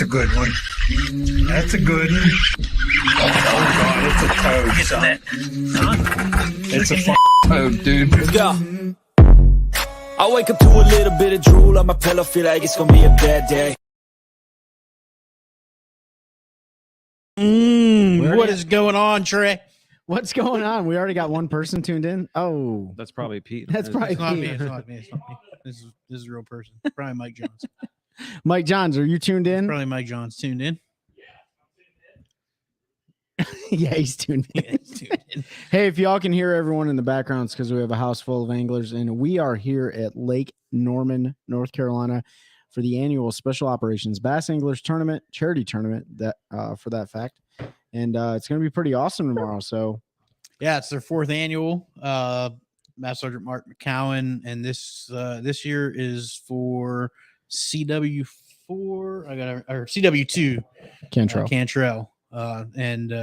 That's a good one. That's a good one. Oh, God, it's a toad, son. It's a toad, dude. Let's go. I wake up to a little bit of drool on my pillow, feel like it's gonna be a bad day. What is going on, Trey? What's going on? We already got one person tuned in. Oh, That's probably Pete. that's probably It's not me. Pete. It's not me. It's not me. This is a real person. Probably Mike Johns. Mike Johns, are you tuned in? Probably Mike Johns tuned in. Yeah, he's tuned in. Yeah, he's tuned in. Hey, if y'all can hear everyone in the background, it's because we have a house full of anglers, and we are here at Lake Norman, North Carolina, for the annual Special Operations Bass Anglers Tournament, charity tournament. That for that fact, and it's going to be pretty awesome tomorrow. So, Yeah, it's their 4th annual. Master Sergeant Mark McCowan, and this year is for CW4. Or CW2. Cantrell.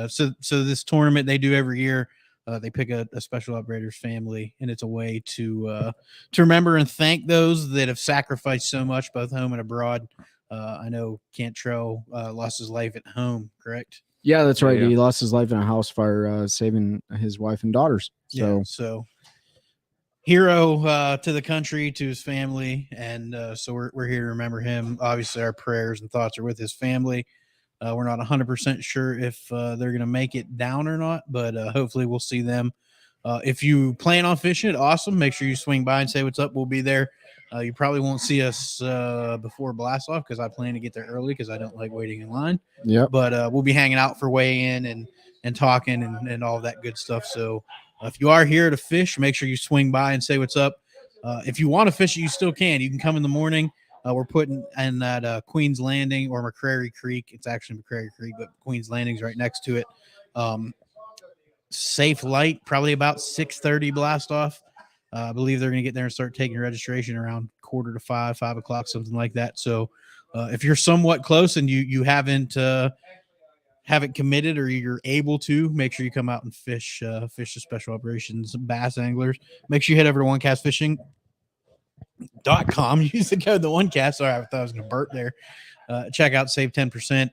So this tournament they do every year. They pick a special operators family, and it's a way to remember and thank those that have sacrificed so much, both home and abroad. I know Cantrell lost his life at home, correct? yeah, that's right. Yeah. He lost his life in a house fire, saving his wife and daughters. So, So hero to the country, to his family, and so we're here to remember him. Obviously, our prayers and thoughts are with his family. We're not 100% sure if they're going to make it down or not, but hopefully we'll see them. If you plan on fishing it, awesome. Make sure you swing by and say what's up. We'll be there. You probably won't see us before blast off because I plan to get there early because I don't like waiting in line. yep. But we'll be hanging out for weigh-in and talking and all that good stuff. So if you are here to fish, make sure you swing by and say what's up. If you want to fish it, you still can. You can come in the morning. We're putting in that Queen's Landing or McCrary Creek. It's actually McCrary Creek, but Queen's Landing's right next to it. Safe light, probably about 6:30 blast off. I believe they're going to get there and start taking registration around 4:45, 5 o'clock, something like that. So if you're somewhat close and you haven't committed or you're able to, make sure you come out and fish the Special Operations Bass Anglers. Make sure you head over to OneCastFishing.com. Use the code the OneCast. Sorry, I thought I was going to burp there. Check out, save 10%,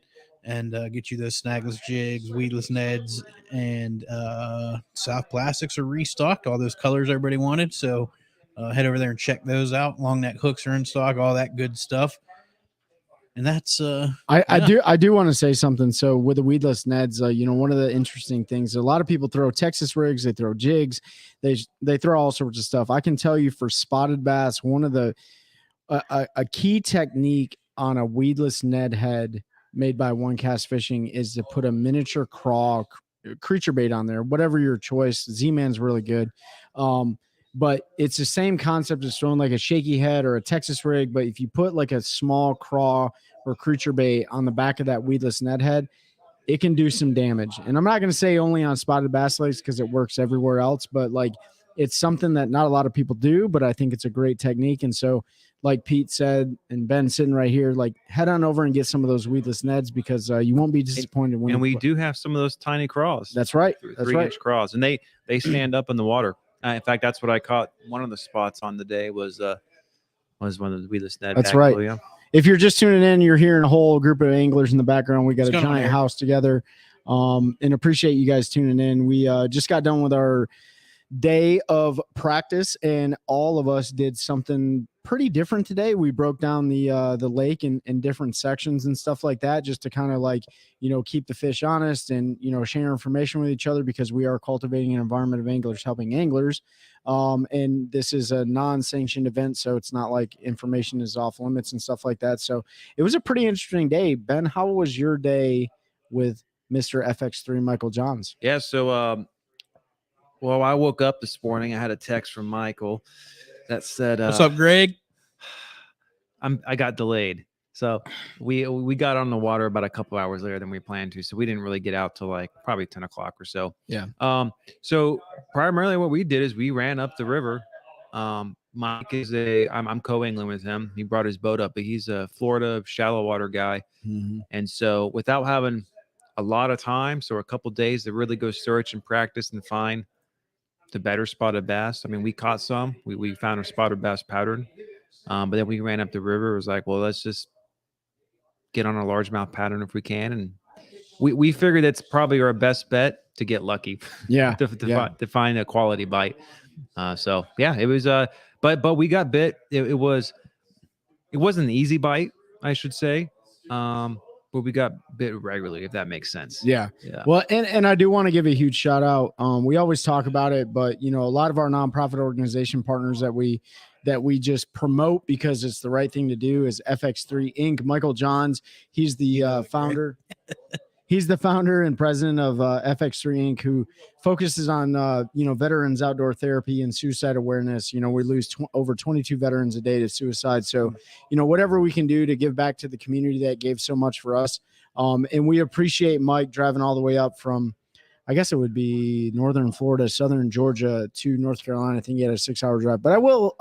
and get you those snagless jigs, weedless neds, and South Plastics are restocked. All those colors everybody wanted. So head over there and check those out. Long neck hooks are in stock, all that good stuff. And that's I do want to say something. So with the weedless neds, one of the interesting things, a lot of people throw Texas rigs, they throw jigs, they throw all sorts of stuff. I can tell you for spotted bass, one of the a key technique on a weedless Ned head made by OneCast Fishing is to put a miniature craw creature bait on there, whatever your choice. Z-Man's really good. But it's the same concept as throwing like a shaky head or a Texas rig. But if you put like a small craw or creature bait on the back of that weedless Ned head, it can do some damage. And I'm not going to say only on spotted bass lakes because it works everywhere else, but like it's something that not a lot of people do, but I think it's a great technique. And so like Pete said, and Ben sitting right here, like head on over and get some of those weedless Neds because you won't be disappointed. And we do have some of those tiny craws. That's right. That's right. 3-inch craws, and they stand up in the water. In fact, that's what I caught. One of the spots on the day was one of the weedless Ned. That's right. Yeah. If you're just tuning in, you're hearing a whole group of anglers in the background. We got a giant house together, and appreciate you guys tuning in. We just got done with our day of practice, and all of us did something pretty different today. We broke down the lake in different sections and stuff like that, just to kind of like, keep the fish honest and, share information with each other because we are cultivating an environment of anglers helping anglers. And this is a non-sanctioned event, so it's not like information is off limits and stuff like that. So it was a pretty interesting day. Ben, how was your day with Mr. FX3 Michael Johns? Yeah. So, well, I woke up this morning. I had a text from Michael that said, what's up, Greg? I got delayed. So we got on the water about a couple hours later than we planned to. So we didn't really get out till like probably 10 o'clock or so. Yeah. So primarily what we did is we ran up the river. Mike is I'm co-angling with him. He brought his boat up, but he's a Florida shallow water guy. Mm-hmm. And so without having a lot of time, so a couple days to really go search and practice and find the better spotted bass. I mean, we caught some. We found a spotted bass pattern. But then we ran up the river. It was like, well, let's just get on a largemouth pattern if we can, and we figured that's probably our best bet to get lucky. Yeah. to find a quality bite. So yeah, it was but we got bit. It wasn't an easy bite, I should say. But we got bit regularly, if that makes sense. Yeah. Yeah. Well, and I do want to give a huge shout out. We always talk about it, but a lot of our nonprofit organization partners that we just promote because it's the right thing to do is FX3 Inc. Michael Johns, he's the founder. He's the founder and president of FX3 Inc., who focuses on veterans outdoor therapy and suicide awareness. We lose over 22 veterans a day to suicide. So, whatever we can do to give back to the community that gave so much for us. And we appreciate Mike driving all the way up from, I guess it would be northern Florida, southern Georgia to North Carolina. I think he had a 6-hour drive. But I will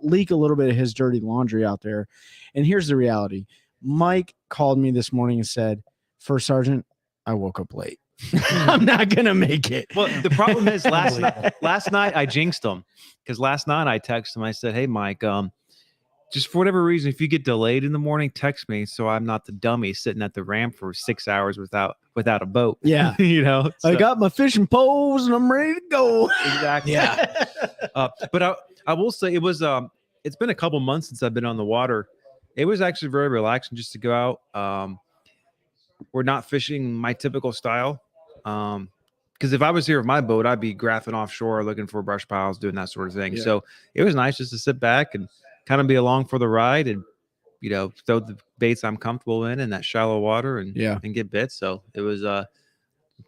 leak a little bit of his dirty laundry out there. And here's the reality. Mike called me this morning and said, First Sergeant, I woke up late. I'm not going to make it. Well, the problem is last night I jinxed him because last night I texted him. I said, hey, Mike, just for whatever reason, if you get delayed in the morning, text me so I'm not the dummy sitting at the ramp for 6 hours without a boat. Yeah. So. I got my fishing poles and I'm ready to go. Exactly. Yeah. But I will say it was it's been a couple months since I've been on the water. It was actually very relaxing just to go out. We're not fishing my typical style. Because if I was here with my boat, I'd be graphing offshore, looking for brush piles, doing that sort of thing. Yeah. So it was nice just to sit back and kind of be along for the ride and, throw the baits I'm comfortable in that shallow water and get bit. So it was,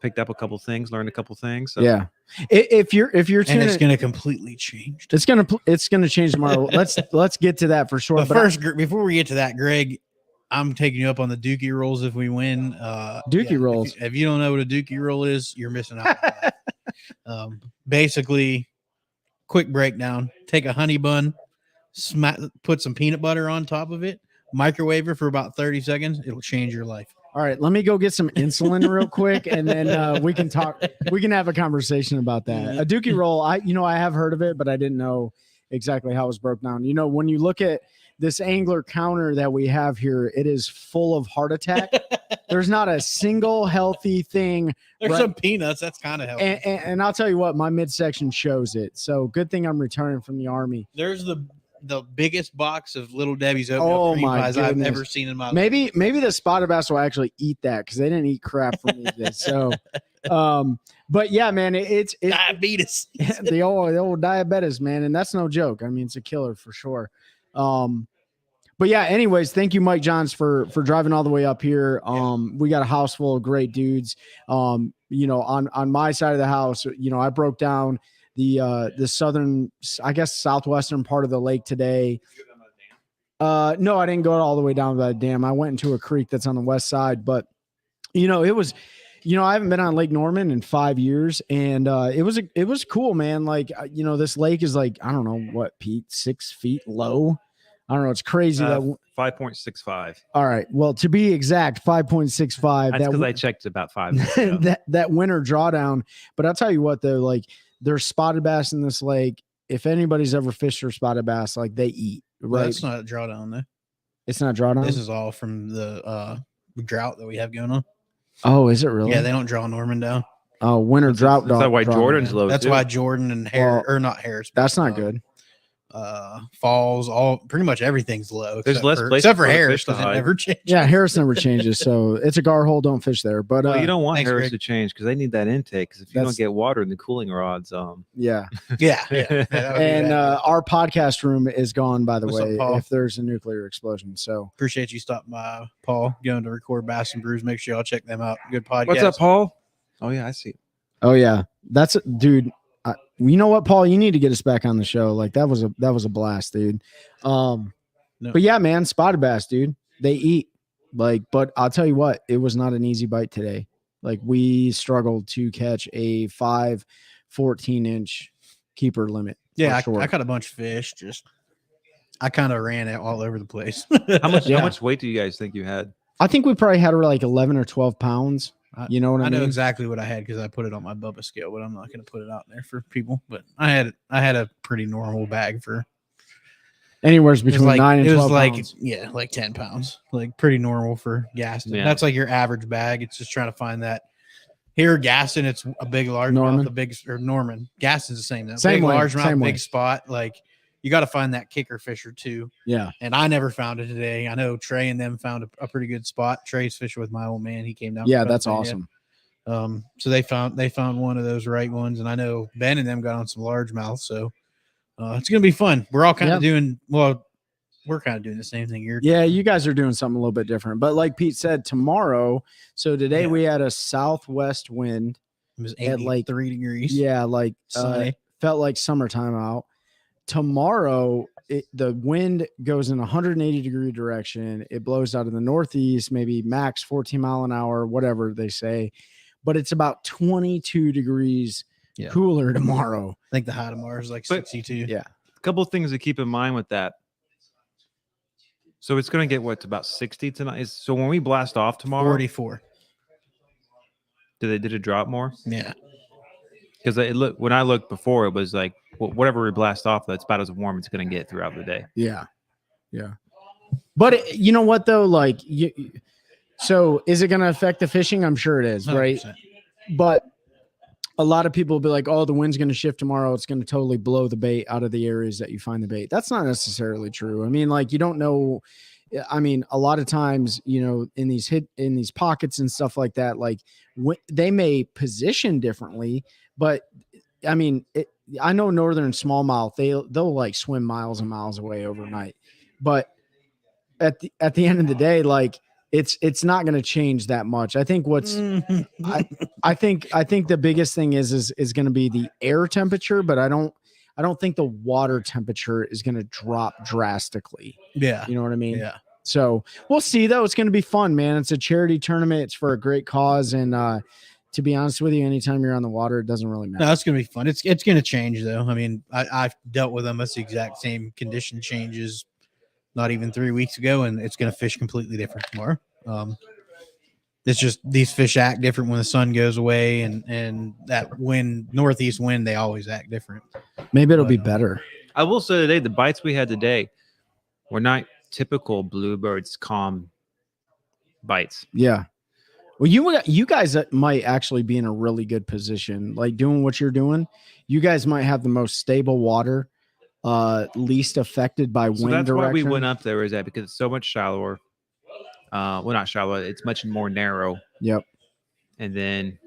picked up a couple things, learned a couple things. So. Yeah. If you're And it's going to completely change. it's going to change tomorrow. Let's get to that for sure. But first, before we get to that, Greg, I'm taking you up on the Dookie rolls if we win. Dookie rolls. If you don't know what a Dookie roll is, you're missing out. Basically, quick breakdown. Take a honey bun, put some peanut butter on top of it, microwave it for about 30 seconds. It'll change your life. All right, let me go get some insulin real quick, and then we can talk. We can have a conversation about that. A Dookie roll, I have heard of it, but I didn't know exactly how it was broken down. When you look at this angler counter that we have here, it is full of heart attack. There's not a single healthy thing. There's some peanuts. That's kind of healthy. And I'll tell you what, my midsection shows it. So good thing I'm returning from the Army. There's the biggest box of Little Debbie's oatmeal cream pies I've ever seen in my life. Maybe the spotted bass will actually eat that because they didn't eat crap for me today. So, but yeah, man, it's diabetes. the old diabetes, man, and that's no joke. I mean, it's a killer for sure. But yeah, anyways, thank you, Mike Johns, for driving all the way up here. We got a house full of great dudes. On my side of the house, I broke down the southern, I guess, southwestern part of the lake today. No, I didn't go all the way down to that dam. I went into a creek that's on the west side, but it was, I haven't been on Lake Norman in 5 years, and it was cool, man. Like, this lake is like, I don't know what, Pete, 6 feet low. I don't know. It's crazy. 5.65. All right. Well, to be exact, 5.65. That's because I checked about 5 minutes ago. that winter drawdown. But I'll tell you what, though, like, there's spotted bass in this lake. If anybody's ever fished for spotted bass, like, they eat. Right? Well, that's not a drawdown, though. It's not drawdown. This is all from the drought that we have going on. Oh, is it really? Yeah, they don't draw Norman down. Oh, winter drought. That's why Jordan's low. That's why Jordan and not Harris. That's not good. Falls, pretty much everything's low. There's less places except for for the Harris fish to because it hide. never changes. Yeah, Harris never changes. So it's a gar hole. Don't fish there. But you don't want thanks, Harris Greg. to change because they need that intake. Because if you don't get water in the cooling rods, yeah. yeah. And our podcast room is gone, by the What's up, way, Paul? if there's a nuclear explosion. So Appreciate you stopping by, Paul, going to record Bass and Brews. Make sure y'all check them out. Good podcast. what's up, Paul? Oh yeah, I see. oh yeah, that's dude. You know what, Paul? You need to get us back on the show. Like that was a blast, dude. No. But yeah, man, spotted bass, dude. They eat. But I'll tell you what, it was not an easy bite today. Like we struggled to catch a 14-inch keeper limit. Yeah, for sure. I caught a bunch of fish. Just I kind of ran it all over the place. How much? Yeah. How much weight do you guys think you had? I think we probably had like 11 or 12 pounds. You know what I I mean? know exactly what I had because I put it on my Bubba scale, but I'm not going to put it out there for people. But I had a pretty normal bag for Anywhere It was between like 9 and 12 pounds. yeah, like 10 pounds, like pretty normal for Gaston. Yeah. That's like your average bag. It's just trying to find that. Here, Gaston, it's a big largemouth, Norman. a big or Norman. Gaston's the same though. Same Big way, largemouth, same way. big spot. Like you got to find that kicker fisher too. Yeah. And I never found it today. I know Trey and them found a pretty good spot. Trey's fishing with my old man. He came down. Yeah, from that's Pennsylvania. awesome. So they found one of those right ones, and I know Ben and them got on some largemouth. So it's gonna be fun. We're all kind of doing we're kind of doing the same thing here. Yeah, you guys are doing something a little bit different. But like Pete said, tomorrow, so today we had a southwest wind. It was at like 3 degrees. Yeah, like Sunny. felt like summertime out. Tomorrow, the wind goes in 180-degree direction. It blows out of the northeast, maybe max 14 mile an hour, whatever they say. But it's about 22 degrees cooler tomorrow. I think the high tomorrow is like 62. Yeah. A couple of things to keep in mind with that. So it's going to get what's about 60 tonight. So when we blast off tomorrow, 44. did it drop more? Yeah. Because when I looked before, it was like whatever we blast off, that's about as warm it's going to get throughout the day. Yeah. But you know what though? Like, so is it going to affect the fishing? I'm sure it is, 100%. right? But a lot of people will be like, "Oh, the wind's going to shift tomorrow. It's going to totally blow the bait out of the areas that you find the bait." That's not necessarily true. I mean, like you don't know. I mean, a lot of times, in these pockets and stuff like that, like they may position differently, but I mean, I know northern smallmouth, they'll like swim miles and miles away overnight, but at the end of the day, like it's not going to change that much. I think I think the biggest thing is going to be the air temperature, but I don't think the water temperature is going to drop drastically. Yeah. You know what I mean? Yeah. So we'll see though. It's going to be fun, man. It's a charity tournament. It's for a great cause. And to be honest with you, anytime you're on the water, it doesn't really matter. No, it's going to be fun. It's going to change though. I mean, I've dealt with them. It's the exact same condition changes not even 3 weeks ago, and it's going to fish completely different tomorrow. It's just these fish act different when the sun goes away, and that northeast wind, they always act different. Maybe it'll be better. I will say today, the bites we had today were not typical bluebirds calm bites. Yeah. Well, you guys might actually be in a really good position, like doing what you're doing. You guys might have the most stable water, least affected by wind That's direction. why we went up there, is that because it's so much shallower. Well, not shallow. It's much more narrow. Yep. And then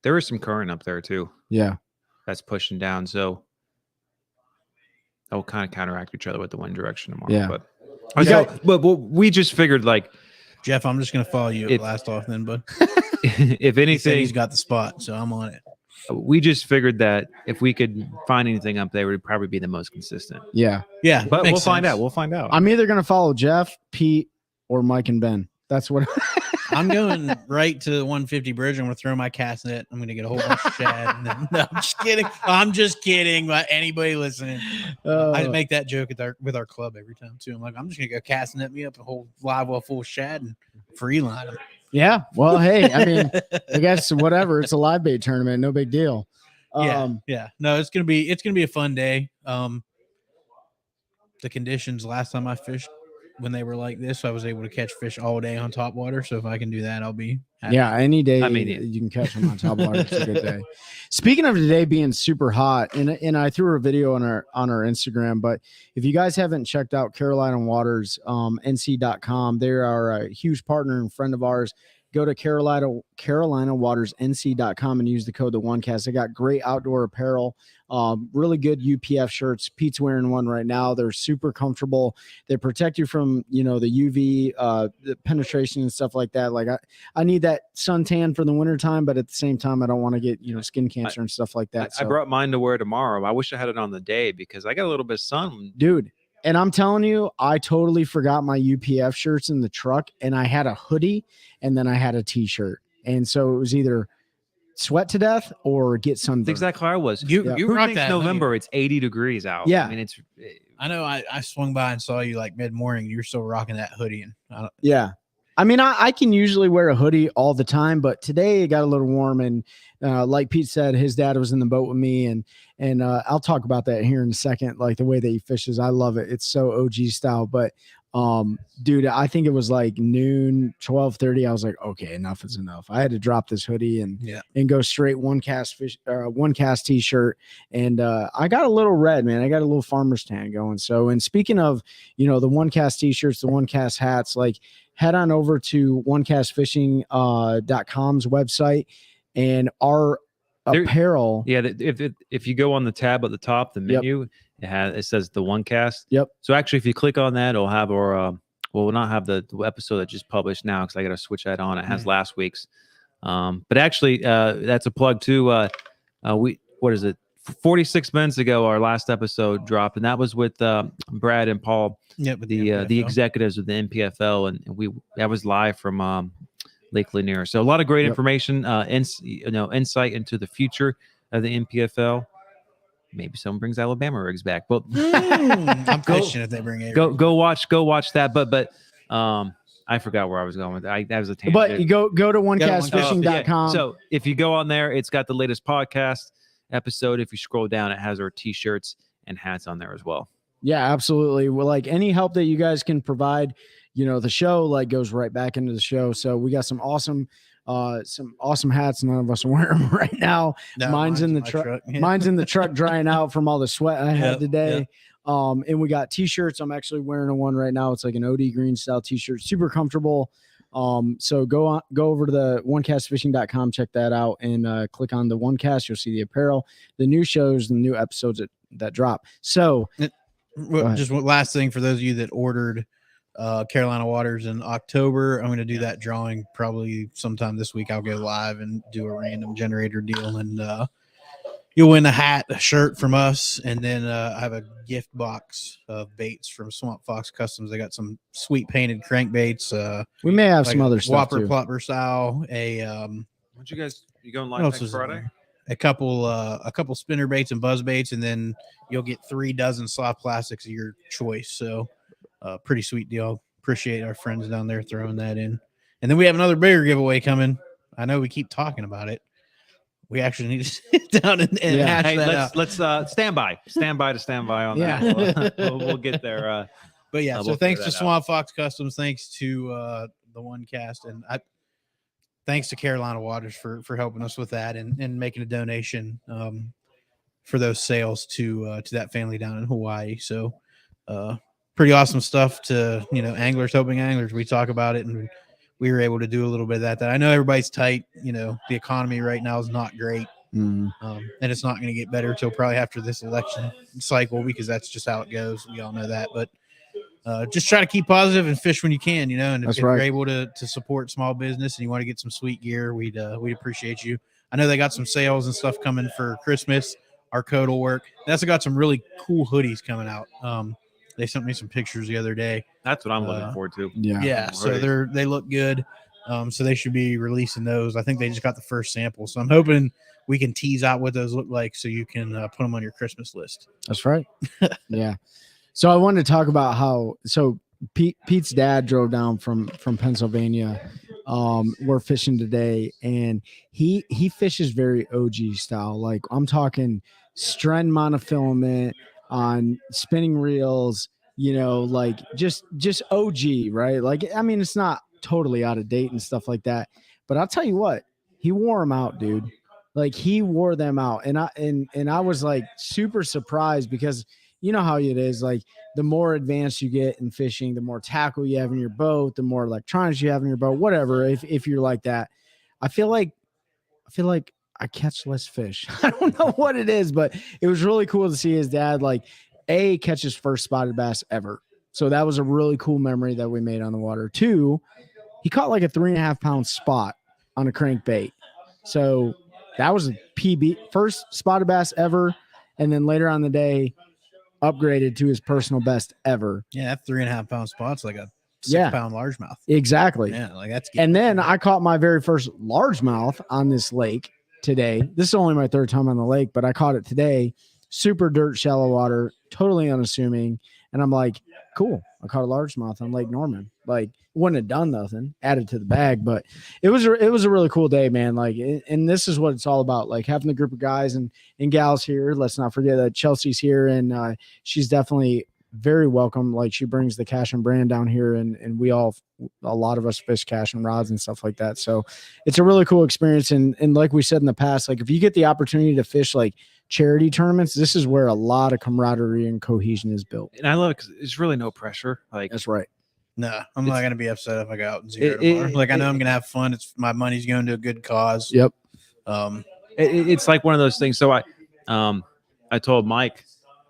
there is some current up there too. Yeah. That's pushing down. So that will kind of counteract each other with the wind direction tomorrow. Yeah. But we just figured, like, Jeff, I'm just going to follow you at blast off then, bud. if He said anything, he's got the spot, so I'm on it. we just figured that if we could find anything up there, it would probably be the most consistent. Yeah. Yeah. But makes we'll find sense. out. We'll find out. I'm either going to follow Jeff, Pete, or Mike and Ben. That's what I'm going right to the 150 bridge. I'm going to throw my cast net. I'm going to get a whole bunch of shad. And then, no, I'm just kidding. I'm just kidding. But anybody listening, I make that joke with our club every time too. I'm like, I'm just going to go cast net me up a whole live well full of shad and free line them. Yeah. Well, hey, I mean, I guess whatever. It's a live bait tournament. No big deal. Yeah. No, it's gonna be a fun day. The conditions last time I fished when they were like this, I was able to catch fish all day on top water. So if I can do that, I'll be happy. Yeah, any day I mean, you can catch them on top water. It's a good day. Speaking of today being super hot, and I threw a video on our Instagram, but if you guys haven't checked out Carolina Waters, NC.com, they are a huge partner and friend of ours. Go to CarolinaWatersNC.com and use the code the OneCast. They got great outdoor apparel, really good UPF shirts. Pete's wearing one right now. They're super comfortable. They protect you from the UV the penetration and stuff like that. Like I need that suntan for the wintertime, but at the same time, I don't want to get skin cancer and stuff like that. I brought mine to wear tomorrow. I wish I had it on the day because I got a little bit of sun, dude. And I'm telling you, I totally forgot my UPF shirts in the truck, and I had a hoodie and then I had a t-shirt. And so it was either sweat to death or get sunburned. That's exactly how I was. You rock thinks that November, it's 80 degrees out. Yeah. I mean, I know I swung by and saw you like mid-morning. You were still rocking that hoodie. And yeah. I mean, I can usually wear a hoodie all the time, but today it got a little warm, and like Pete said, his dad was in the boat with me, and I'll talk about that here in a second. Like the way that he fishes, I love it. It's so OG style. But dude, I think it was like noon, 12:30. I was like, okay, enough is enough. I had to drop this hoodie and go straight OneCast t-shirt, and I got a little red, man. I got a little farmer's tan going. So, and speaking of, the OneCast t-shirts, the OneCast hats, like head on over to OneCastFishing.com's website, and our apparel. Yeah, if you go on the tab at the top, the menu, it says the OneCast. Yep. So actually, if you click on that, it'll have our we'll not have the episode that just published now because I got to switch that on. It has last week's. But actually, that's a plug too. What is it? 46 minutes ago, our last episode dropped, and that was with Brad and Paul, the executives of the NPFL, and that was live from Lake Lanier. So a lot of great information, insight into the future of the NPFL. Maybe someone brings Alabama rigs back, but I'm fishing if they bring it. Go watch that. But I forgot where I was going with that. That was a tangent. But you go to OneCastFishing.com. So if you go on there, it's got the latest podcast episode. If you scroll down, it has our t-shirts and hats on there as well. Yeah, absolutely. Well, like any help that you guys can provide, the show like goes right back into the show. So we got some awesome hats. None of us are wearing them right now. No, mine's in the truck. Mine's in the truck drying out from all the sweat I had today. And we got t-shirts. I'm actually wearing one right now. It's like an OD green style t-shirt, super comfortable. So go over to the OneCastFishing.com, check that out, and click on the OneCast. You'll see the apparel, the new shows, the new episodes that drop. So just one last thing for those of you that ordered Carolina Waters in October, I'm going to do that drawing probably sometime this week. I'll go live and do a random generator deal, and you'll win a hat, a shirt from us, and then I have a gift box of baits from Swamp Fox Customs. They got some sweet painted crankbaits. We may have some other stuff Whopper too. Plopper style. You going live next Friday? A couple spinner baits and buzz baits, and then you'll get 3 dozen soft plastics of your choice. So pretty sweet deal. Appreciate our friends down there throwing that in. And then we have another bigger giveaway coming. I know we keep talking about it. We actually need to sit down and hash that out. Let's stand by on that. We'll get there. But yeah, so thanks to Swamp Fox Customs, thanks to the OneCast, and thanks to Carolina Waters for helping us with that and making a donation for those sales to that family down in Hawaii. So pretty awesome stuff to anglers helping anglers. We talk about it, and we were able to do a little bit of that. I know everybody's tight. The economy right now is not great. And it's not going to get better till probably after this election cycle, because that's just how it goes. We all know that. But just try to keep positive and fish when you can, and if you're able to support small business and you want to get some sweet gear, we'd appreciate you. I know they got some sales and stuff coming for Christmas. Our code will work. They also got some really cool hoodies coming out. They sent me some pictures the other day. That's what I'm looking forward to. Yeah. So they look good. So they should be releasing those. I think they just got the first sample. So I'm hoping we can tease out what those look like so you can put them on your Christmas list. That's right. Yeah. So I wanted to talk about Pete's dad drove down from Pennsylvania. We're fishing today, and he fishes very OG style. Like I'm talking Stren monofilament on spinning reels, like just OG, right? Like, I mean, it's not totally out of date and stuff like that, but I'll tell you what, he wore them out, dude. Like he wore them out. And I was like super surprised, because you know how it is. Like the more advanced you get in fishing, the more tackle you have in your boat, the more electronics you have in your boat, whatever. If you're like that, I feel like I catch less fish. I don't know what it is, but it was really cool to see his dad catch his first spotted bass ever. So that was a really cool memory that we made on the water. 2, he caught like a 3.5 pound spot on a crankbait. So that was a PB, first spotted bass ever. And then later on the day, upgraded to his personal best ever. Yeah, that 3.5 pound spot's like a 6 pound largemouth. Exactly. Yeah, like that's. And then I caught my very first largemouth on this lake today. This is only my 3rd time on the lake, but I caught it today. Super dirt shallow water, totally unassuming. And I'm like, cool. I caught a largemouth on Lake Norman. Like, wouldn't have done nothing, added to the bag, but it was a really cool day, man. Like, and this is what it's all about. Like having the group of guys and gals here. Let's not forget that Chelsea's here, and she's definitely very welcome. Like, she brings the cash and brand down here, and we all, a lot of us fish cash and rods and stuff like that. So it's a really cool experience. And like we said in the past, like if you get the opportunity to fish like charity tournaments, this is where a lot of camaraderie and cohesion is built. And I love it because there's really no pressure. Like, That's right. No, I'm not gonna be upset if I go out and zero tomorrow. Like I know I'm gonna have fun. It's my money's going to a good cause. Yep. It's like one of those things. So I told Mike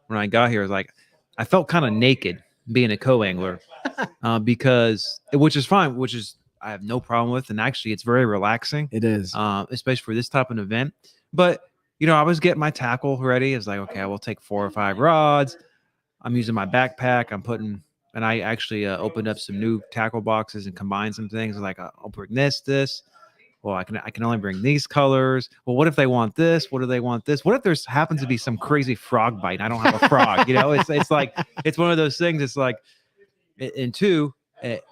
when I got here, like I felt kind of naked being a co-angler because, which is fine, which is I have no problem with, and actually it's very relaxing. It is, especially for this type of event. But I was getting my tackle ready. It's like, okay, I will take 4 or 5 rods. I'm using my backpack. And I actually opened up some new tackle boxes and combined some things. Like I'll bring this. Well, I can only bring these colors. Well, what if they want this? What do they want this? What if there's happens to be some crazy frog bite and I don't have a frog? It's like it's one of those things. It's like, and two, it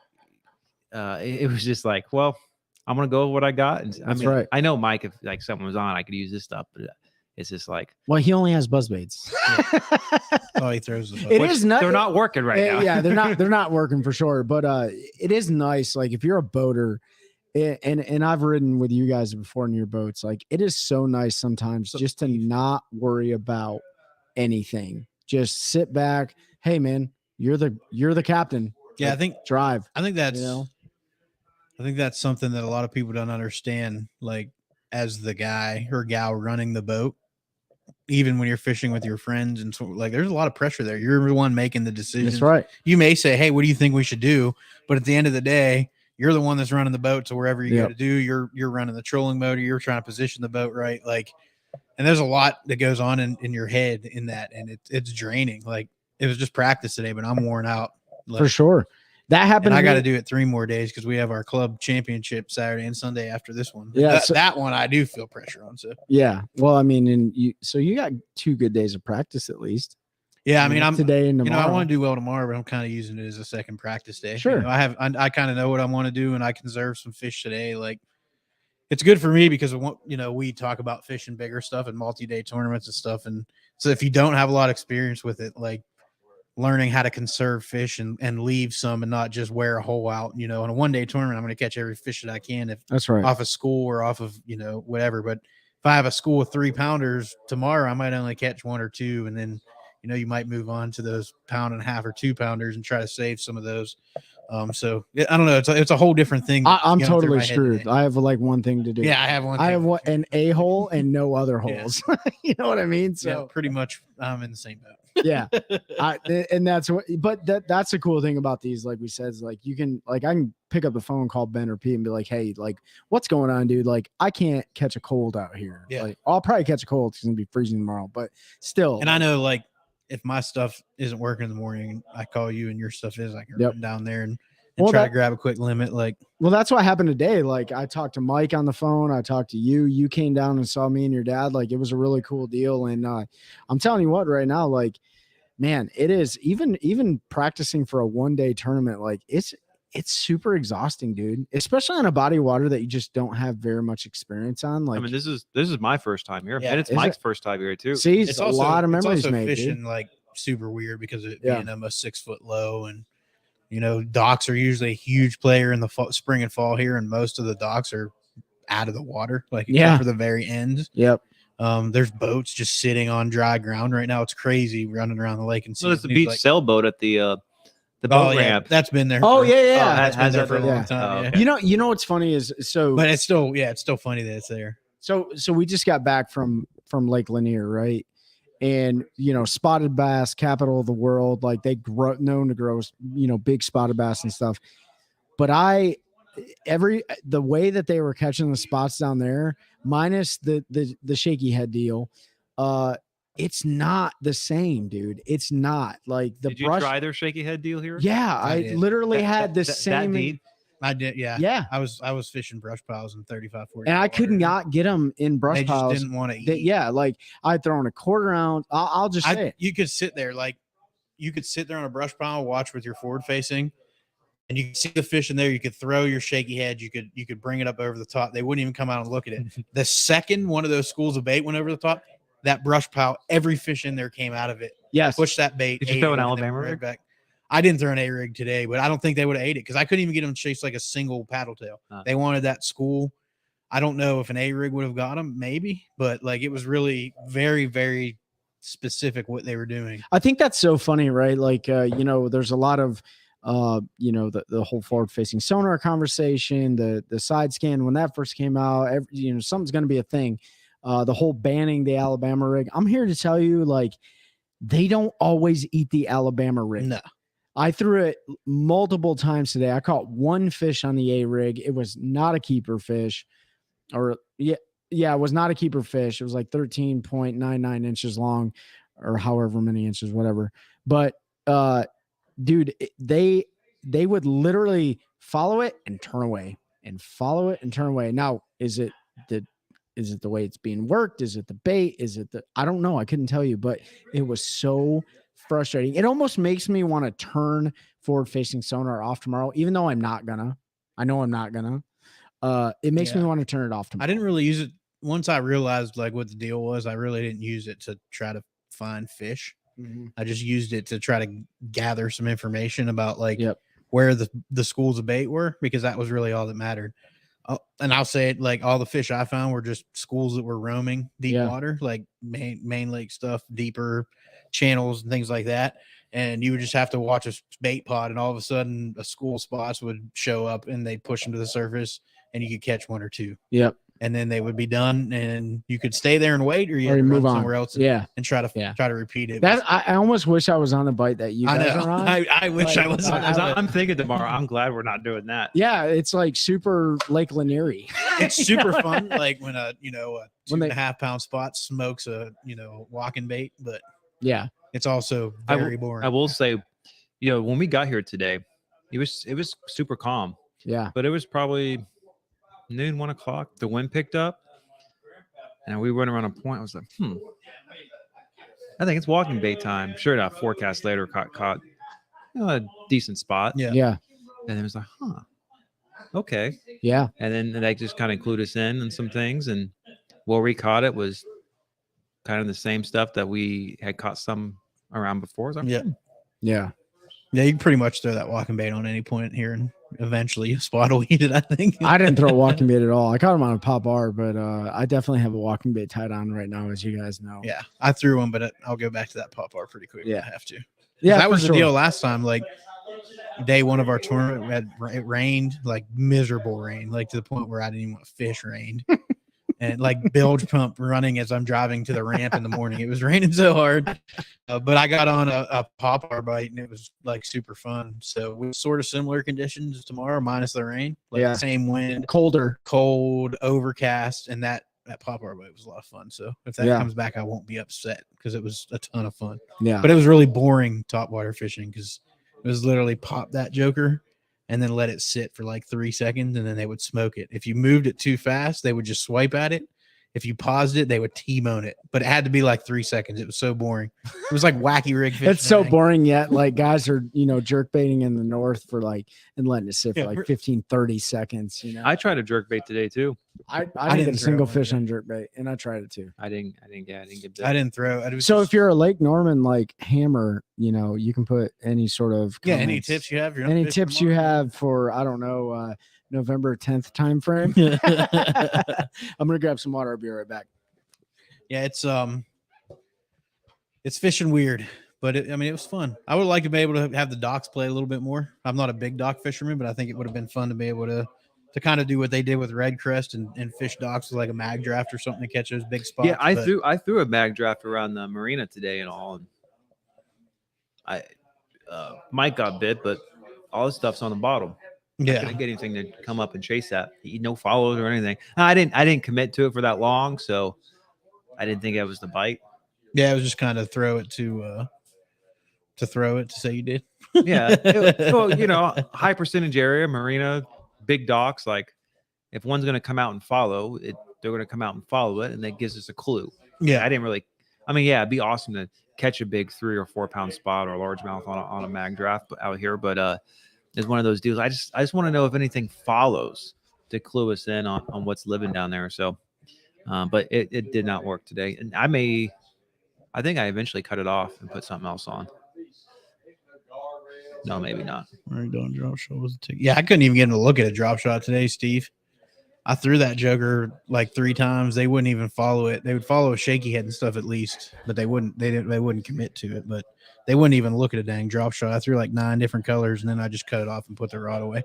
was just like, well, I'm gonna go with what I got. And That's right. I know Mike, if like someone was on, I could use this stuff, but it's just like, well, he only has buzz baits. Oh, he throws the It is nice. They're not working right now. Yeah, they're not working for sure. But it is nice. Like if you're a boater, and I've ridden with you guys before in your boats, like it is so nice sometimes just to not worry about anything. Just sit back. Hey man, you're the captain. Yeah, like, I think drive. I think that's something that a lot of people don't understand. Like as the guy or gal running the boat, even when you're fishing with your friends, and so like there's a lot of pressure there. You're the one making the decision. That's right. You may say, "Hey, what do you think we should do?" But at the end of the day, you're the one that's running the boat. So wherever you go to do, you're running the trolling motor. You're trying to position the boat right. Like, and there's a lot that goes on in your head in that, and it's draining. Like it was just practice today, but I'm worn out. Like, for sure. That happened. And I got to do it 3 more days because we have our club championship Saturday and Sunday after this one. Yeah, that one I do feel pressure on. So yeah, well, I mean, and you got 2 good days of practice at least. Yeah, I mean, I'm today and tomorrow. I want to do well tomorrow, but I'm kind of using it as a second practice day. Sure, I kind of know what I want to do, and I conserve some fish today. Like it's good for me because we talk about fishing bigger stuff and multi-day tournaments and stuff, and so if you don't have a lot of experience with it, like learning how to conserve fish and leave some and not just wear a hole out. In a 1-day tournament, I'm going to catch every fish that I can. If that's right, off of school or off of whatever. But if I have a school of 3-pounders tomorrow, I might only catch 1 or 2, and then you might move on to those 1.5 or 2-pounders and try to save some of those. So I don't know. It's a whole different thing. I'm totally screwed. I have like one thing to do. Yeah, I have one. I have an a hole and no other holes. You know what I mean? So yeah, pretty much I'm in the same boat. Yeah. And that's what, but that's the cool thing about these, like we said, is like you can, like I can pick up the phone, call Ben or Pete and be like, hey, like what's going on, dude? Like I can't catch a cold out here. Yeah. Like I'll probably catch a cold. It's gonna be freezing tomorrow, but still. And I know, like, if my stuff isn't working in the morning, I call you and your stuff is, I can run down there and try to grab a quick limit. Like, well, that's what happened today. Like I talked to Mike on the phone. I talked to you. You came down and saw me and your dad. Like it was a really cool deal. And I'm telling you what, right now, like, man, it is even practicing for a 1-day tournament. Like it's super exhausting, dude, especially on a body of water that you just don't have very much experience on. Like, I mean, this is my first time here, and it's is Mike's first time here too. See, it's also, a lot of memories made. Fishing dude. Like super weird because of it being almost 6 foot low, and docks are usually a huge player in the spring and fall here, and most of the docks are out of the water, like except for the very end. Yep. There's boats just sitting on dry ground right now. It's crazy running around the lake and seeing. There's the beach sailboat at the boat ramp. That's been there. Oh, that's been there for a long time. You know what's funny is but it's still funny that it's there. So we just got back from Lake Lanier, right? And spotted bass, capital of the world, like they known to grow big spotted bass and stuff. But the way that they were catching the spots down there, minus the shaky head deal, it's not the same, dude. It's not like the Did you try their shaky head deal here? Yeah, I literally had the same. That deep? I did, yeah. Yeah. I was fishing brush piles in 35, 40. And I could not get them in brush piles. They just didn't want to eat. Yeah, like I'd thrown a quarter ounce. I'll just say it. You could sit there like you could sit there on a brush pile, watch with your forward facing, and you could see the fish in there. You could throw your shaky head. You could bring it up over the top. They wouldn't even come out and look at it. The second one of those schools of bait went over the top, that brush pile, every fish in there came out of it. Yes. Push that bait. Did you ate throw it, an and then Alabama went rig? back. I didn't throw an A rig today, but I don't think they would have ate it because I couldn't even get them to chase like a single paddle tail. They wanted that school. I don't know if an A rig would have got them, maybe, but like it was really very, very specific what they were doing. I think that's so funny, right? Like, there's a lot of, the whole forward facing sonar conversation, the side scan, when that first came out, something's going to be a thing. The whole banning the Alabama rig. I'm here to tell you, like, they don't always eat the Alabama rig. No. I threw it multiple times today. I caught one fish on the A rig. It was not a keeper fish, it was not a keeper fish. It was like 13.99 inches long or however many inches, whatever. But, dude, they would literally follow it and turn away and follow it and turn away. Now, is it the way it's being worked? Is it the bait? I don't know. I couldn't tell you, but it was so frustrating. It almost makes me want to turn forward facing sonar off tomorrow, even though I'm not gonna. I know I'm not gonna. It makes me want to turn it off tomorrow. I didn't really use it once I realized like what the deal was. I really didn't use it to try to find fish. I just used it to try to gather some information about like where the schools of bait were, because that was really all that mattered. And I'll say it, like all the fish I found were just schools that were roaming deep water, like main lake stuff, deeper channels and things like that. And you would just have to watch a bait pod, and all of a sudden a school of spots would show up and they'd push them to the surface and you could catch one or two. Yep. And then they would be done and you could stay there and wait, or you had to move run on somewhere else and try to repeat it. That I almost wish I was on a bite that you guys are on. I wish I was on. I'm thinking tomorrow. I'm glad we're not doing that. Yeah, it's like super Lake Lanier. It's super fun. Like when a 2.5 pound spot smokes a walking bait, but it's also very boring. I will say, when we got here today, it was super calm. Yeah. But it was probably noon, 1 o'clock. The wind picked up and we went around a point. I was like, I think it's walking bait time. Sure enough, forecast later caught a decent spot. Yeah. And it was like, okay. Yeah. And then they just kind of clued us in on some things. And where we caught it was kind of the same stuff that we had caught some around before. Like, Yeah. Yeah, you can pretty much throw that walking bait on any point here, and eventually a spot will eat it, I think. I didn't throw a walking bait at all. I caught him on a pop R, but I definitely have a walking bait tied on right now, as you guys know. Yeah, I threw one, but I'll go back to that pop R pretty quick. Yeah. I have to. Yeah, that was the deal last time. Like day one of our tournament, it rained, like miserable rain, like to the point where I didn't even want to fish. Rained. And like bilge pump running as I'm driving to the ramp in the morning. It was raining so hard, but I got on a pop-R bite and it was like super fun. So with sort of similar conditions tomorrow, minus the rain, like the same wind, cold, overcast, and that pop-R bite was a lot of fun. So if that comes back, I won't be upset because it was a ton of fun. Yeah, but it was really boring topwater fishing because it was literally pop that joker and then let it sit for like 3 seconds, and then they would smoke it. If you moved it too fast, they would just swipe at it. If you paused it, they would T-bone it. But it had to be like 3 seconds. It was so boring. It was like wacky rig fishing. It's so boring, yet like guys are, jerk baiting in the north for like, and letting it sit for like 15, 30 seconds. I tried a jerk bait today too. I didn't get a single fish on jerk bait, and I tried it too. I didn't get bit. I didn't throw. So if you're a Lake Norman like hammer, you can put any sort of comments. Any tips you have? Any tips you have for, I don't know, November 10th time frame? I'm gonna grab some water. I'll be right back. Yeah, it's fishing weird, but it was fun. I would like to be able to have the docks play a little bit more. I'm not a big dock fisherman, but I think it would have been fun to be able to kind of do what they did with Red Crest and fish docks with like a mag draft or something to catch those big spots. Yeah, I threw a mag draft around the marina today and all. And Mike got bit, but all this stuff's on the bottom. Yeah, I couldn't get anything to come up and chase that. No follows or anything. I didn't commit to it for that long, so I didn't think it was the bite. Yeah, it was just kind of throw it to say you did. Yeah, high percentage area, marina, big docks. Like if one's going to come out and follow it, they're going to come out and follow it, and that gives us a clue. Yeah, I mean, yeah, it'd be awesome to catch a big 3 or 4 pound spot or largemouth on a mag draft out here, but it's one of those deals. I just want to know if anything follows to clue us in on what's living down there. So, but it did not work today, and I think I eventually cut it off and put something else on. No, maybe not. Are you doing drop shot? Yeah, I couldn't even get him to look at a drop shot today, Steve. I threw that joker like 3 times. They wouldn't even follow it. They would follow a shaky head and stuff at least, but they wouldn't. They wouldn't commit to it. But they wouldn't even look at a dang drop shot. I threw like 9 different colors, and then I just cut it off and put the rod away.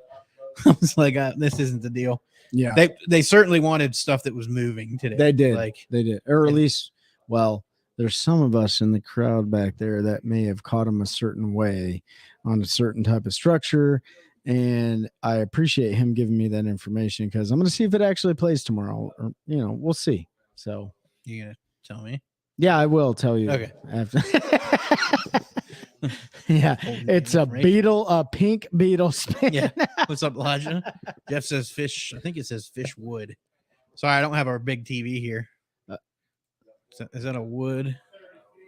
I was like, this isn't the deal. Yeah, they certainly wanted stuff that was moving today. they did. Like They did, or at least, well, there's some of us in the crowd back there that may have caught them a certain way on a certain type of structure. And I appreciate him giving me that information because I'm going to see if it actually plays tomorrow, or we'll see. So you gonna tell me? yeah, I will tell you. Okay. After. Yeah, it's a beetle, a pink beetle spin. Yeah. What's up, Elijah? Jeff says fish. I think it says fish wood. Sorry, I don't have our big TV here. Is that a wood?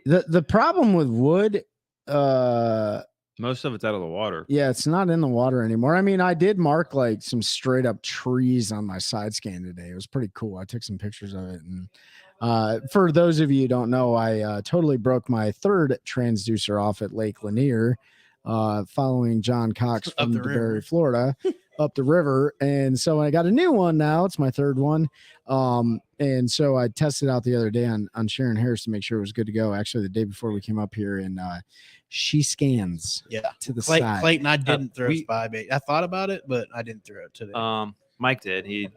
The problem with wood, Most of it's out of the water. yeah, it's not in the water anymore. I mean, I did mark like some straight up trees on my side scan today. It was pretty cool. I took some pictures of it. And for those of you who don't know, I totally broke my 3rd transducer off at Lake Lanier, following John Cox from DeBerry, Florida, up the river. And so I got a new one now. It's my 3rd one. And so I tested out the other day on Sharon Harris to make sure it was good to go. Actually, the day before we came up here, and she scans to the side. Clayton, I didn't throw spy bait. I thought about it, but I didn't throw it today. Mike did. He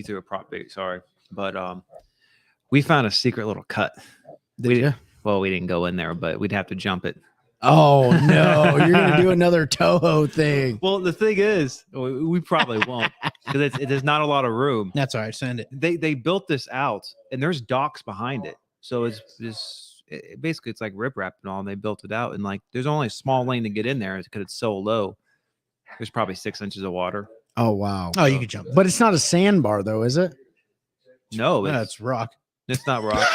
threw a prop bait. Sorry, but we found a secret little cut. Did you? Well, we didn't go in there, but we'd have to jump it. Oh no, you're gonna do another Toho thing. Well, the thing is, we probably won't because there's not a lot of room. That's all right. Send it. They built this out, and there's docks behind it, so basically it's like riprap and all. And they built it out, and like there's only a small lane to get in there because it's so low. There's probably 6 inches of water. Oh wow. Oh, you could jump. But it's not a sandbar though, is it? No, it's rock. It's not rock.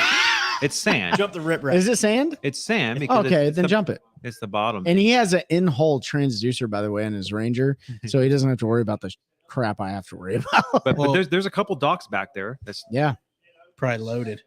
It's sand. Jump the rip. Is it sand? It's sand. Because Okay, then jump it. It's the bottom. And he has an in-hole transducer, by the way, in his Ranger, so he doesn't have to worry about the crap I have to worry about. But there's a couple docks back there. Yeah, probably loaded.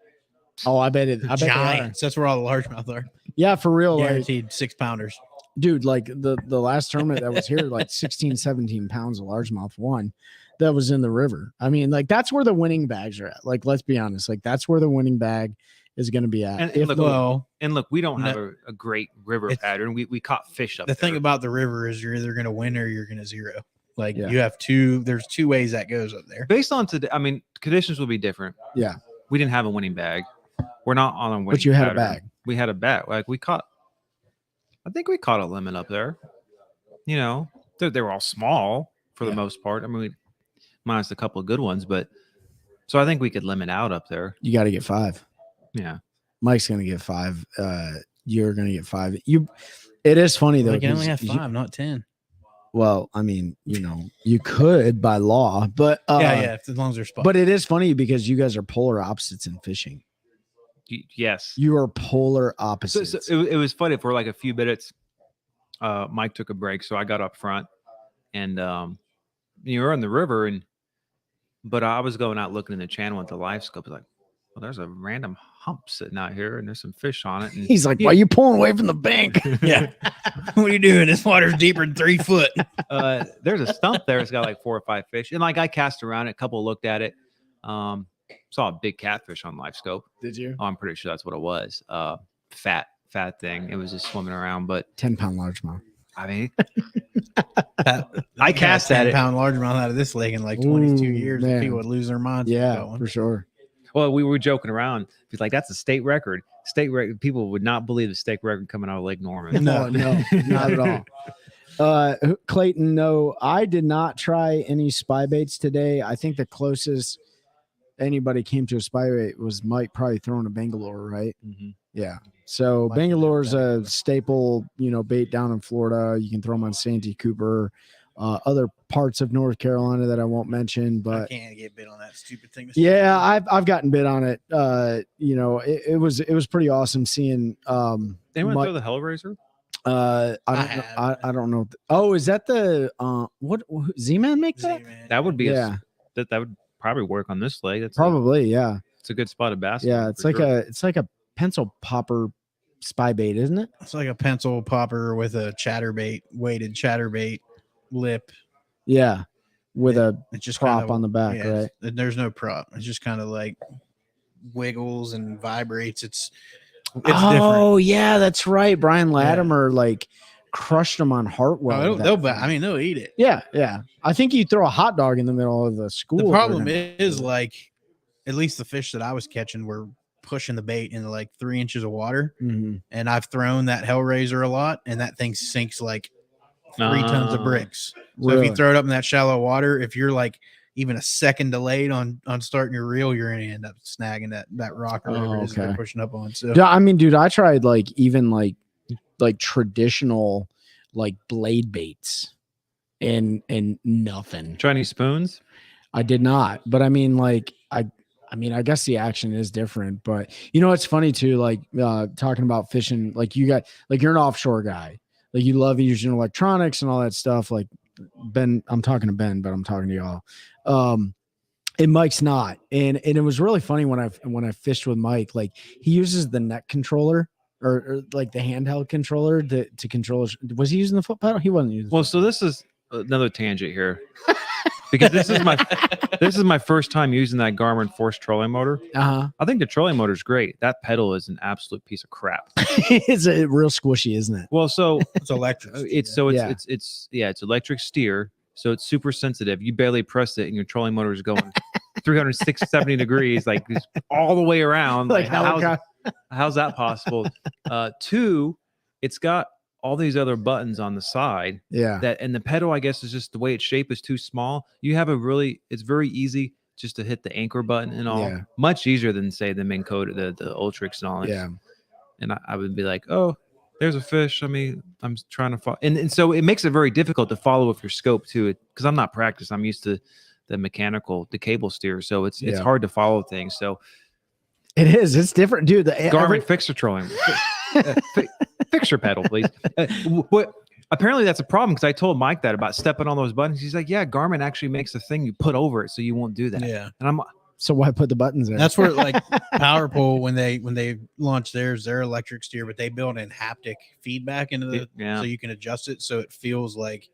Oh, I bet it. I bet giants. That's where all the largemouth are. Yeah, for real. Guaranteed 6-pounders. Dude, like the last tournament that was here, like 16, 17 pounds of largemouth won. That was in the river. I mean, like that's where the winning bags are at. Like, let's be honest. Like that's where the winning bag is going to be at. And look, we don't have a great river pattern. We caught fish up there. The thing about the river is you're either going to win or you're going to zero. Like Yeah. you have there's 2 ways that goes up there. Based on today, I mean, conditions will be different. Yeah. We didn't have a winning bag. We're not on a winning But you had a pattern. bag. We had a bag. Like I think we caught a lemon up there. You know, they were all small for the most part. I mean, minus a couple of good ones, but so I think we could limit out up there. You got to get 5. Yeah. Mike's going to get 5. You're going to get 5. It is funny though. You can only have 5, not 10. Well, I mean, you could by law, but yeah, as long as they're spot. But it is funny because you guys are polar opposites in fishing. Yes. You are polar opposites. So it was funny for like a few minutes. Mike took a break, so I got up front, and you were on the river, but I was going out looking in the channel with the live scope. Like, well, there's a random hump sitting out here, and there's some fish on it. And he's like, "Why are you pulling away from the bank?" Yeah. What are you doing? This water's deeper than 3 foot. There's a stump there. It's got like 4 or 5 fish, and like I cast around it. A couple looked at it. Saw a big catfish on live scope. Did you? Oh, I'm pretty sure that's what it was. Fat thing. It was just swimming around, but 10-pound largemouth. I mean, I cast at it. 10-pound largemouth out of this lake in like 22 years. Man. People would lose their minds. Yeah, for sure. Well, we were joking around. He's like, that's a state record. State record. People would not believe the state record coming out of Lake Norman. No, not at all. Clayton, no, I did not try any spy baits today. I think the closest anybody came to a spy bait was Mike probably throwing a Bangalore, right? Mm-hmm. Yeah. So Bangalore is a staple, bait down in Florida. You can throw them on Santee Cooper. other parts of North Carolina that I won't mention. I But can't get bit on that stupid thing. yeah, I've gotten bit on it. It was pretty awesome seeing. Anyone Mike- throw the Hellraiser? I don't know. Oh, is that the what Z-Man make that? Z-Man. That would be Yeah, that would probably work on this leg. It's probably. Yeah, it's a good spotted bass. yeah. It's like a pencil popper spy bait, isn't it? It's like a pencil popper with a weighted chatterbait lip. Yeah, with a It's just prop kinda, on the back, right? There's no prop. It's just kind of like wiggles and vibrates. It's Oh yeah, that's right. Brian Latimer like crushed them on Hartwell. different. with that They'll, thing. I mean, they'll eat it. Yeah. I think you throw a hot dog in the middle of the school. The problem for him. is like, at least the fish that I was catching were pushing the bait into like 3 inches of water, Mhm. and I've thrown that Hellraiser a lot, and that thing sinks like 3 tons of bricks. So if Really? you throw it up in that shallow water, if you're like even a second delayed on starting your reel, you're gonna end up snagging that rock or whatever it is that they're okay. pushing up on. So Yeah, I mean, dude, I tried like even like traditional like blade baits and nothing. Chinese spoons. I did not, but I mean, like I guess the action is different, but it's funny too. Like talking about fishing, like you're an offshore guy, like you love using electronics and all that stuff. Like Ben, I'm talking to Ben, but I'm talking to y'all. And Mike's not, and it was really funny when I fished with Mike. Like he uses the neck controller or like the handheld controller to control. Was he using the foot pedal? He wasn't using. Well, so this is another tangent here. Because this is my first time using that Garmin Force trolling motor. I think the trolling motor is great. That pedal is an absolute piece of crap. It's a real squishy, isn't it? Well, so it's electric. it's electric steer, so it's super sensitive. You barely press it, and your trolling motor is going 370 degrees, like all the way around. Like how's that possible? Two, it's got all these other buttons on the side. Yeah. And the pedal, I guess, is just the way its shape is too small. You have it's very easy just to hit the anchor button and all. Yeah. Much easier than say the Minn Kota, the Ultrix and all that. Yeah. And I would be like, oh, there's a fish. I mean, I'm trying to follow. And so it makes it very difficult to follow with your scope too. Because I'm not practiced. I'm used to the cable steer. So it's hard to follow things. So it is. It's different, dude. Garmin fixer trolling. Fix your pedal, please. Apparently that's a problem because I told Mike that about stepping on those buttons. He's like, yeah, Garmin actually makes a thing you put over it so you won't do that. Yeah. And I'm so why put the buttons there? That's where like Power Pole when they launched their electric steer, but they built in haptic feedback into the so you can adjust it so it feels like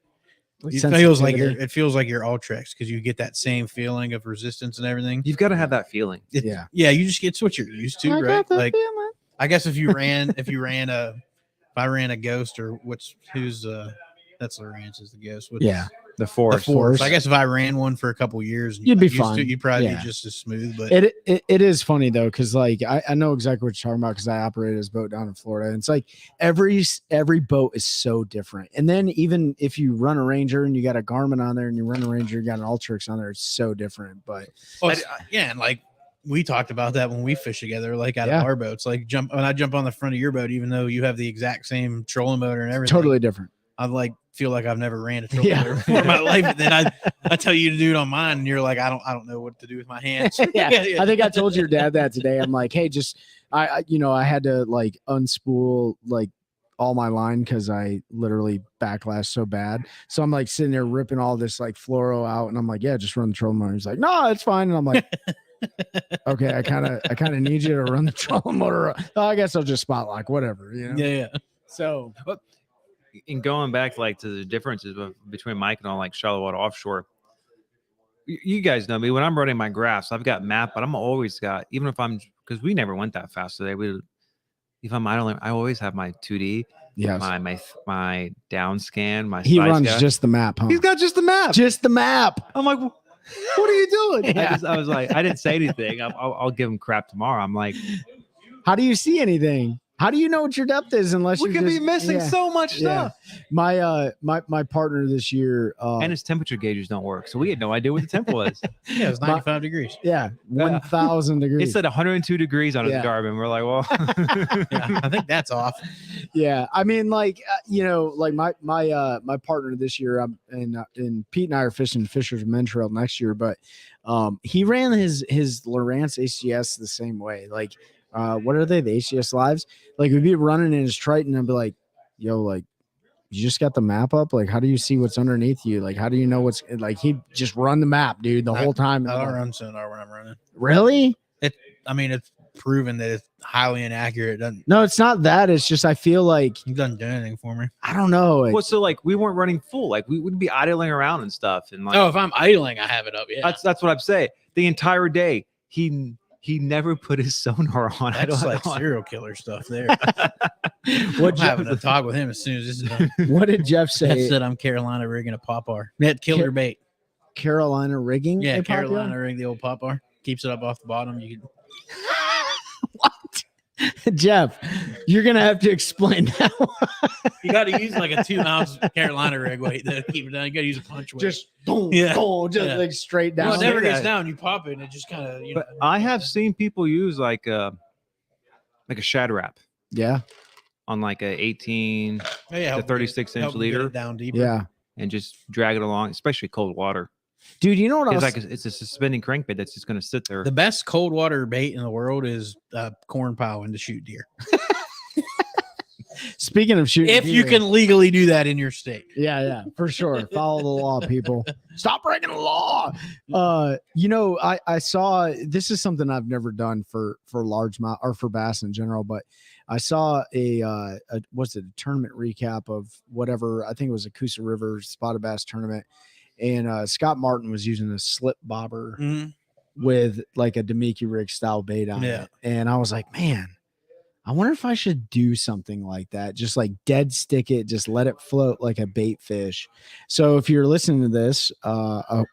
it feels like your Ultrex because you get that same feeling of resistance and everything. You've got to have that feeling. Yeah, you just it's what you're used to, right? Like feeling. I guess if I ran a Ghost or that's Lawrence is the Ghost. The Force. I guess if I ran one for a couple years, you'd be fine. You'd probably be just as smooth. But it is funny though, because like I know exactly what you're talking about because I operated this boat down in Florida, and it's like every boat is so different. And then even if you run a Ranger and you got a Garmin on there, and you run a Ranger, you got an Ultrix on there, it's so different. But and like we talked about that when we fish together, like out of our boats. Like when I jump on the front of your boat, even though you have the exact same trolling motor and everything, totally different. I feel like I've never ran a trolling motor in my life. And then I tell you to do it on mine, and you're like, I don't know what to do with my hands. I think I told your dad that today. I'm like, hey, just I had to like unspool like all my line because I literally backlashed so bad. So I'm like sitting there ripping all this like fluoro out, and I'm like, yeah, just run the trolling motor. He's like, no, it's fine. And I'm like, okay, I kind of need you to run the trolling motor. Oh, I guess I'll just spot lock, whatever. Yeah. So. In going back like to the differences between Mike and all like shallow water offshore, you guys know me when I'm running my graphs, I've got map, but I'm always got, even if I'm, because we never went that fast today. I always have my 2D, my down scan, my he runs just the map, huh? He's got just the map. I'm like, what are you doing? I was like, I didn't say anything. I'll give him crap tomorrow. I'm like, how do you see anything? How do you know what your depth is unless We you could be just- missing yeah. so much Yeah. stuff. My partner this year, And his temperature gauges don't work, so we had no idea what the temp was. Yeah, it's 95 degrees. yeah, 1,000 It degrees. said 102 degrees on his Yeah. Garmin. We're like, well, Yeah, I think that's off. Yeah, I mean, like like my partner this year, and Pete and I are fishing Fisher's Men Trail next year, but he ran his Lowrance ACS the same way. Like, what are they? The ACS Lives? Like, we'd be running in his Triton and be like, yo, like, you just got the map up? Like, how do you see what's underneath you? Like, how do you know what's like? He just run the map, dude, the whole time. I don't run sonar when I'm running. Really? I mean, it's proven that it's highly inaccurate. It doesn't, No, it's not that. It's just I feel like it doesn't do anything for me. I don't know. well, so like we weren't running full. Like we would be idling around and stuff. And like, Oh, if I'm idling, I have it up. Yeah, that's what I'm saying. The entire day, he never put his sonar on. that's like serial killer stuff there. What I'm having a talk with him as soon as this is done. What did Jeff That say? said, I'm Carolina rigging a popper. That killer bait. Carolina rigging? Yeah, a Papillon? Carolina rig the old popper. Keeps it up off the bottom. You can Jeff, you're gonna have to explain that one. You got to use like a 2-ounce Carolina rig weight to keep it down. You got to use a punch weight. Just boom, Yeah. boom, just Yeah. like straight well, down. it never Say gets that. down. You pop it, and it just kind of. But I have seen people use like a shad wrap Yeah, on like a 18 yeah, to 36-inch leader down deeper. yeah, and just drag it along, especially cold water. dude. You know what It's else? like it's a suspending crankbait that's just going to sit there. The best cold water bait in the world is corn powing to shoot deer. Speaking of shooting, If you deer- can legally do that in your state. yeah, for sure. Follow the law, people. Stop breaking the law. I saw this is something I've never done for largemouth or for bass in general, but I saw a tournament recap of whatever. I think it was a Coosa River spotted bass tournament, and Scott Martin was using a slip bobber with like a Demiki rig style bait on Yeah. it, and I was like, man. I wonder if I should do something like that. Just like dead stick it, just let it float like a bait fish. So if you're listening to this,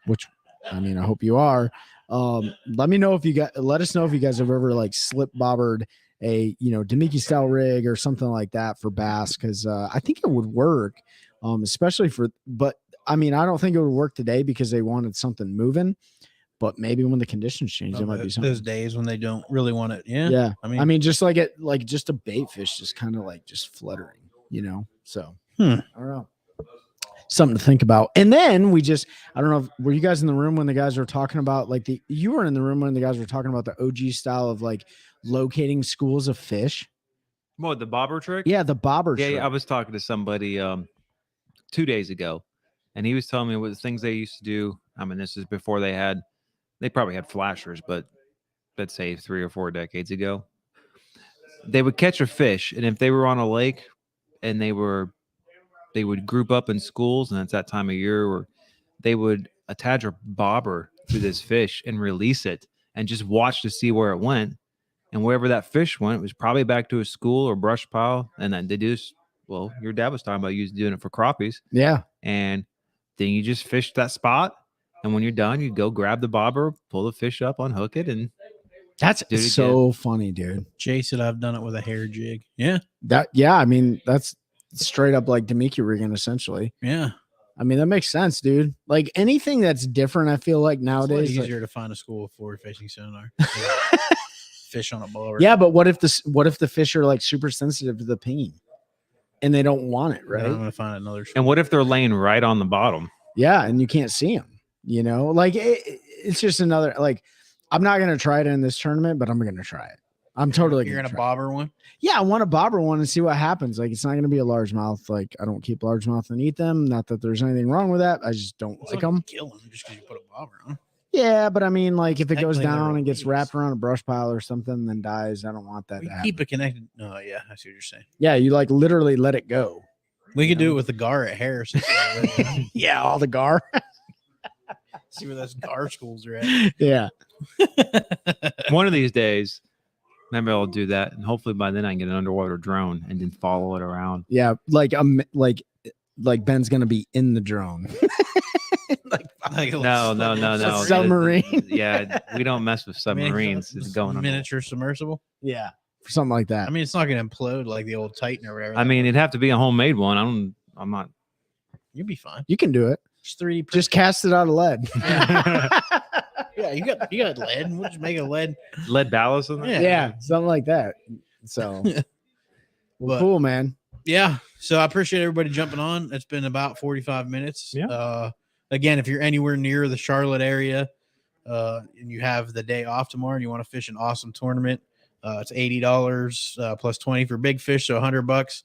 which I mean, I hope you are, let us know if you guys have ever like slip bobbered a, Demiki style rig or something like that for bass. Cause I think it would work, especially but I mean, I don't think it would work today because they wanted something moving. But maybe when the conditions change, there might be something. Those days when they don't really want it. Yeah. Yeah. I mean, just just a bait fish, just kind of like just fluttering, So Hmm. I don't know. Something to think about. And then I don't know, were you guys in the room when the guys were talking about you were in the room when the guys were talking about the OG style of like locating schools of fish? What, the bobber trick? Yeah, the bobber. Yeah, trick. I was talking to somebody 2 days ago, and he was telling me what the things they used to do. I mean, this is before they probably had flashers, but let's say 3 or 4 decades ago, they would catch a fish, and if they were on a lake and they would group up in schools, and it's that time of year where they would attach a bobber to this fish and release it and just watch to see where it went. And wherever that fish went, it was probably back to a school or brush pile. And then they do this. Well, your dad was talking about doing it for crappies. Yeah. And then you just fish that spot. And when you're done, you go grab the bobber, pull the fish up, unhook it, and That's do it so funny, dude. Jay said I've done it with a hair jig. Yeah. I mean, that's straight up like Demiki rigging essentially. Yeah. I mean, that makes sense, dude. Like anything that's different, I feel like It's nowadays. easier to find a school of forward facing sonar. Fish on a blower. Yeah, but what if the fish are like super sensitive to the pinging and they don't want it, Right. right? I'm gonna find another. and what if they're laying right on the bottom? Yeah, and you can't see them. Like it's just another like. I'm not gonna try it in this tournament, but I'm gonna try it. I'm totally. You're gonna try it. bobber one. Yeah, I want to bobber one and see what happens. Like it's not gonna be a largemouth. Like I don't keep largemouth and eat them. Not that there's anything wrong with that. I just don't It's like not them. Kill them just because you put a bobber on. Yeah, but I mean, like if it goes Technically, they're down and gets released. wrapped around a brush pile or something, and then dies, I don't want that We to happen. keep it connected. No, yeah, I see what you're saying. Yeah, you like literally let it go. We could do it with the gar at Harris. Yeah, all the gar. See where those gar schools are at. Yeah. One of these days, maybe I'll do that, and hopefully by then I can get an underwater drone and then follow it around. Yeah, like Ben's gonna be in the drone. Like a No, little Submarine. Yeah, we don't mess with submarines. It's going on. Miniature submersible. Yeah, something like that. I mean, it's not going to implode like the old Titan or whatever. I mean, it'd have to be a homemade one. I'm not. You'll be fine. You can do it. Just 3D. Just cast it out of lead. Yeah, you got lead. We'll just make a lead. Lead ballast in there? Yeah, something like that. So well, cool, man. Yeah. So I appreciate everybody jumping on. It's been about 45 minutes. Yeah. Again, if you're anywhere near the Charlotte area and you have the day off tomorrow and you want to fish an awesome tournament, it's $80 plus 20 for big fish, so $100.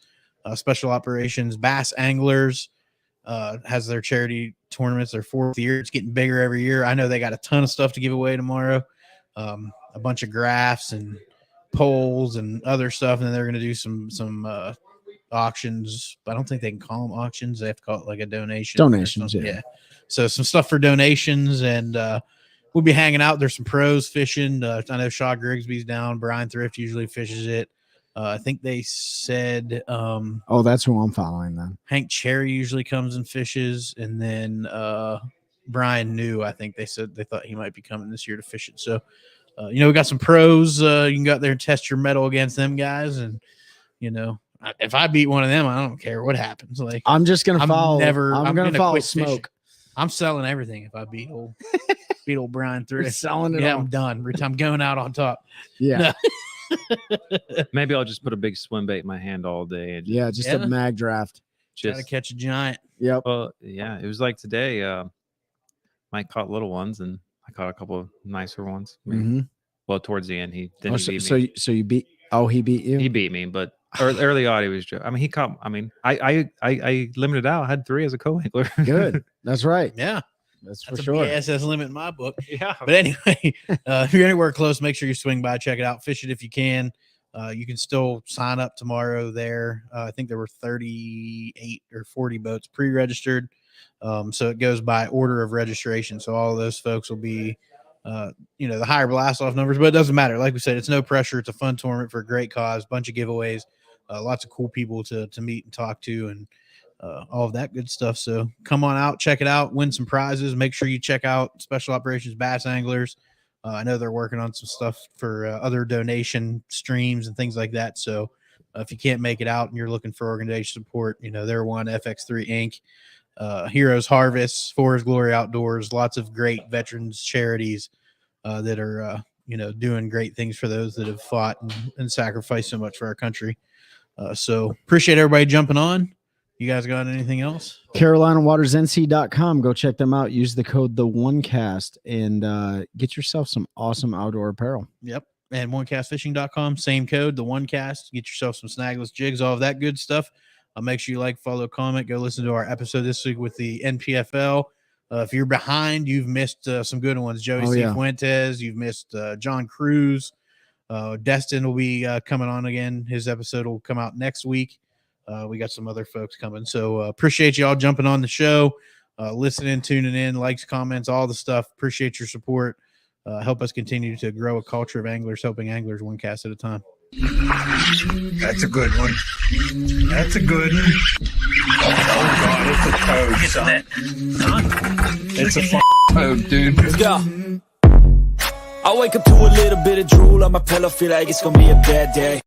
Special Operations Bass Anglers has their charity tournaments, their 4th year. It's getting bigger every year. I know they got a ton of stuff to give away tomorrow. A bunch of graphs and poles and other stuff, and then they're going to do some auctions. I don't think they can call them auctions. They have to call it like a donation. Donations, yeah. So some stuff for donations, and we'll be hanging out. There's some pros fishing. I know Shaw Grigsby's down. Brian Thrift usually fishes it. I think they said that's who I'm following then. Hank Cherry usually comes and fishes, and then Brian New, I think they said they thought he might be coming this year to fish it. So we got some pros. You can go out there and test your mettle against them guys, and if I beat one of them, I don't care what happens. Like I'm just gonna follow. I'm gonna follow quit Smoke. fishing. I'm selling everything if I beat old Brian Thrift. You're selling it. Yeah, all. I'm done. I'm going out on top. Yeah. Maybe I'll just put a big swim bait in my hand all day. And Just a mag draft. Try to just catch a giant. Yep. well, yeah. It was like today. Mike caught little ones, and I caught a couple of nicer ones. I mean, Mhm. well, towards the end, he didn't beat so, me. so you beat. Oh, he beat you. He beat me, but early on he was. I mean, he caught. I mean, I limited out. I had 3 as a co-angler. Good. That's right. Yeah. That's for That's sure. a BSS limit in my book. Yeah. But anyway, if you're anywhere close, make sure you swing by, check it out, fish it if you can. You can still sign up tomorrow there. I think there were 38 or 40 boats pre-registered. So it goes by order of registration. So all of those folks will be, the higher blast off numbers, but it doesn't matter. Like we said, it's no pressure. It's a fun tournament for a great cause, bunch of giveaways, lots of cool people to meet and talk to, and all of that good stuff. So come on out, check it out, win some prizes. Make sure you check out Special Operations Bass Anglers. I know they're working on some stuff for other donation streams and things like that. So if you can't make it out and you're looking for organization support, they're one, FX3 Inc., Heroes Harvest, Forest Glory Outdoors, lots of great veterans charities that are, doing great things for those that have fought and sacrificed so much for our country. So appreciate everybody jumping on. You guys got anything else? CarolinaWatersNC.com. Go check them out. Use the code OneCast and get yourself some awesome outdoor apparel. Yep. And OneCastFishing.com, same code, the OneCast. Get yourself some snagless jigs, all of that good stuff. Make sure you like, follow, comment. Go listen to our episode this week with the NPFL. If you're behind, you've missed some good ones. Joey Fuentes, you've missed John Cruz. Destin will be coming on again. His episode will come out next week. We got some other folks coming. So appreciate you all jumping on the show, listening, tuning in, likes, comments, all the stuff. Appreciate your support. Help us continue to grow a culture of anglers, helping anglers one cast at a time. That's a good one. That's a good one. Oh, God, it's a toad, son. It's a toad, dude. Let's go. I wake up to a little bit of drool on my pillow, feel like it's gonna be a bad day.